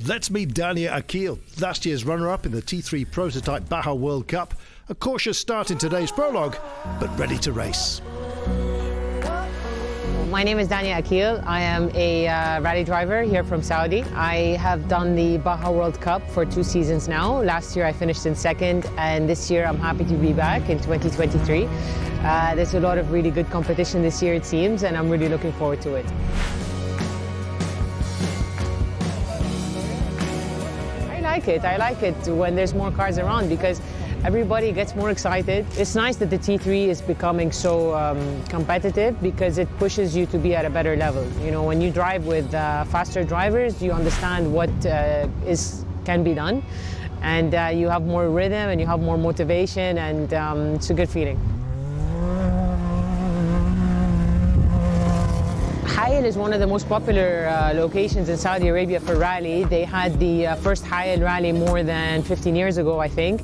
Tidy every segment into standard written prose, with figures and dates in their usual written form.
Let's meet Dania Akeel, last year's runner-up in the T3 Prototype Baja World Cup. A cautious start in today's prologue, but ready to race. My name is Dania Akeel. I am a rally driver here from Saudi. I have done the Baja World Cup for 2 seasons now. Last year I finished in second, and this year I'm happy to be back in 2023. There's a lot of really good competition this year, it seems, and I'm really looking forward to it. I like it when there's more cars around because everybody gets more excited. It's nice that the T3 is becoming so competitive because it pushes you to be at a better level. You know, when you drive with faster drivers, you understand what can be done, and you have more rhythm and you have more motivation, and it's a good feeling. Hayel is one of the most popular locations in Saudi Arabia for rally. They had the first Hayel rally more than 15 years ago, I think.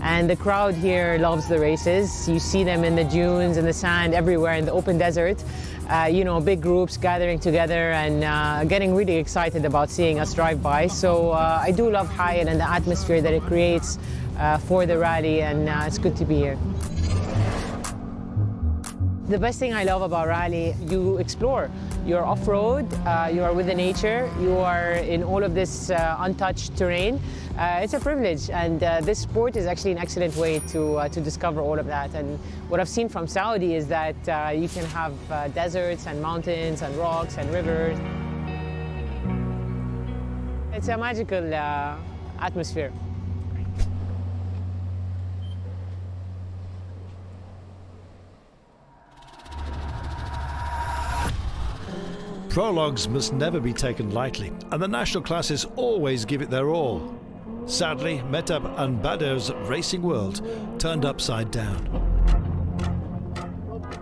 And the crowd here loves the races. You see them in the dunes, in the sand, everywhere, in the open desert. You know, big groups gathering together and getting really excited about seeing us drive by. So I do love Hayel and the atmosphere that it creates for the rally, and it's good to be here. The best thing I love about rally, you explore. You're off-road, you are with the nature, you are in all of this untouched terrain. It's a privilege, and this sport is actually an excellent way to discover all of that. And what I've seen from Saudi is that you can have deserts and mountains and rocks and rivers. It's a magical atmosphere. Prologues must never be taken lightly, and the national classes always give it their all. Sadly, Metab and Badr's racing world turned upside down.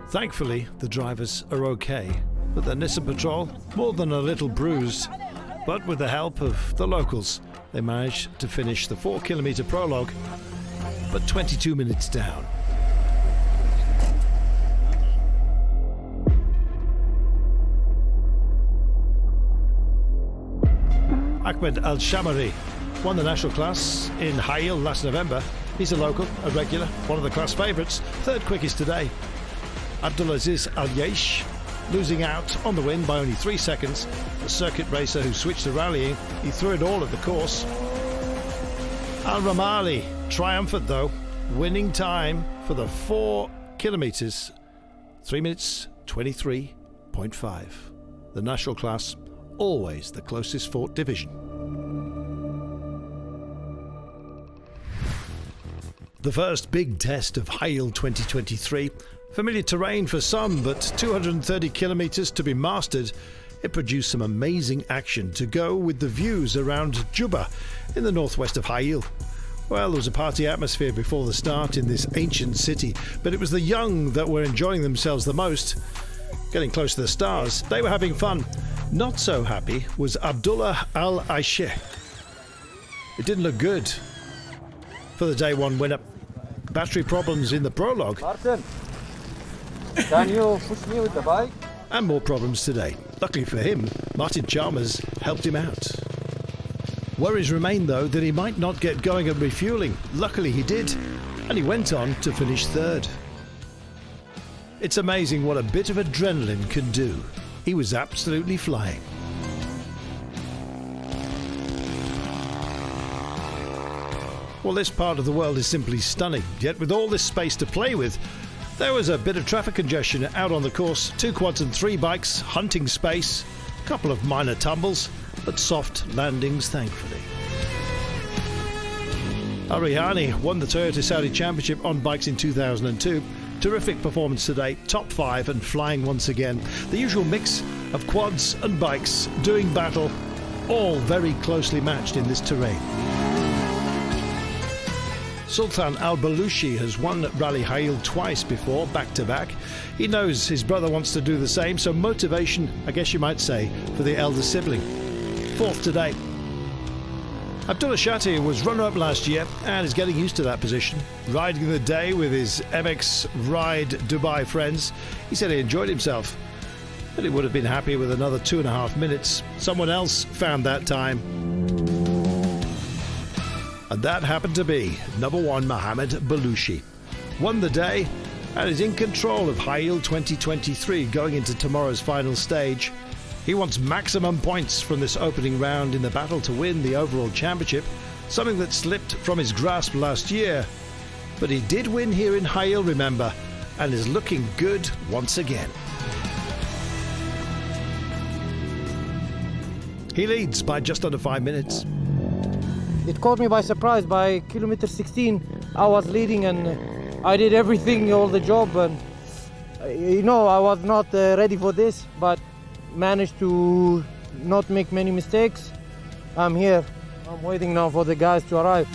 Thankfully, the drivers are okay, but the Nissan Patrol more than a little bruised. But with the help of the locals, they managed to finish the 4-kilometre prologue, but 22 minutes down. Ahmed Al-Shamari won the national class in Hayel last November. He's a local, a regular, one of the class favourites, third quickest today. Abdulaziz Al-Yesh losing out on the win by only 3 seconds. The circuit racer who switched to rallying, he threw it all at the course. Al-Ramali triumphant though, winning time for the 4 kilometres, 3 minutes 23.5. The national class, always the closest fought division. The first big test of Hayel 2023. Familiar terrain for some, but 230 kilometres to be mastered. It produced some amazing action to go with the views around Juba in the northwest of Hayel. Well, there was a party atmosphere before the start in this ancient city, but it was the young that were enjoying themselves the most. Getting close to the stars, they were having fun. Not so happy was Abdullah Al-Aisheh. It didn't look good for the day one winner. Battery problems in the prologue. Martin, can you push me with the bike? And more problems today. Luckily for him, Martin Chalmers helped him out. Worries remain though that he might not get going at refuelling. Luckily he did, and he went on to finish third. It's amazing what a bit of adrenaline can do. He was absolutely flying. Well, this part of the world is simply stunning, yet with all this space to play with, there was a bit of traffic congestion out on the course. 2 quads and 3 bikes, hunting space, a couple of minor tumbles, but soft landings thankfully. Arihani won the Toyota Saudi Championship on bikes in 2002. Terrific performance today, top 5 and flying once again. The usual mix of quads and bikes doing battle, all very closely matched in this terrain. Sultan Al-Balushi has won Rally Hayel twice before, back-to-back. He knows his brother wants to do the same, so motivation, I guess you might say, for the elder sibling. 4th today. Abdullah Shati was runner-up last year and is getting used to that position. Riding the day with his MX Ride Dubai friends, he said he enjoyed himself, but he would have been happy with another 2.5 minutes. Someone else found that time. And that happened to be number 1 Mohamed Balouchi. Won the day and is in control of High Yield 2023 going into tomorrow's final stage. He wants maximum points from this opening round in the battle to win the overall championship, something that slipped from his grasp last year. But he did win here in High Yield, remember, and is looking good once again. He leads by just under 5 minutes. It caught me by surprise. By kilometer 16, I was leading and I did everything, all the job. And I was not ready for this, but managed to not make many mistakes. I'm here. I'm waiting now for the guys to arrive.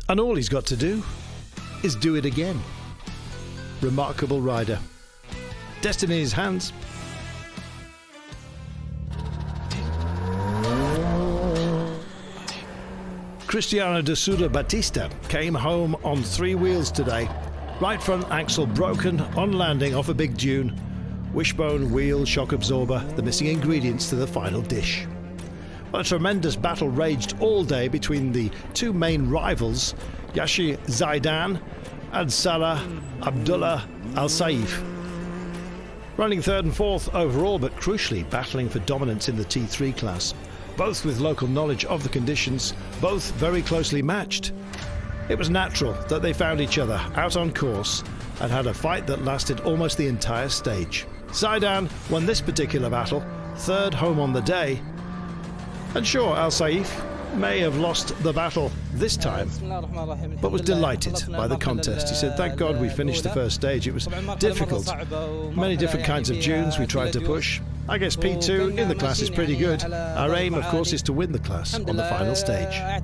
And all he's got to do is do it again. Remarkable rider. Destiny in his hands. Cristiano de Souda Batista came home on 3 wheels today. Right front axle broken on landing off a big dune. Wishbone, wheel, shock absorber, the missing ingredients to the final dish. Well, a tremendous battle raged all day between the 2 main rivals, Yashi Zaidan and Salah Abdullah Al Saif. Running 3rd and 4th overall, but crucially battling for dominance in the T3 class. Both with local knowledge of the conditions, both very closely matched. It was natural that they found each other out on course and had a fight that lasted almost the entire stage. Zaidan won this particular battle, 3rd home on the day. And sure, Al Saif may have lost the battle this time, but was delighted by the contest. He said, thank God we finished the first stage. It was difficult. Many different kinds of dunes we tried to push. I guess P2 in the class is pretty good. Our aim, of course, is to win the class on the final stage.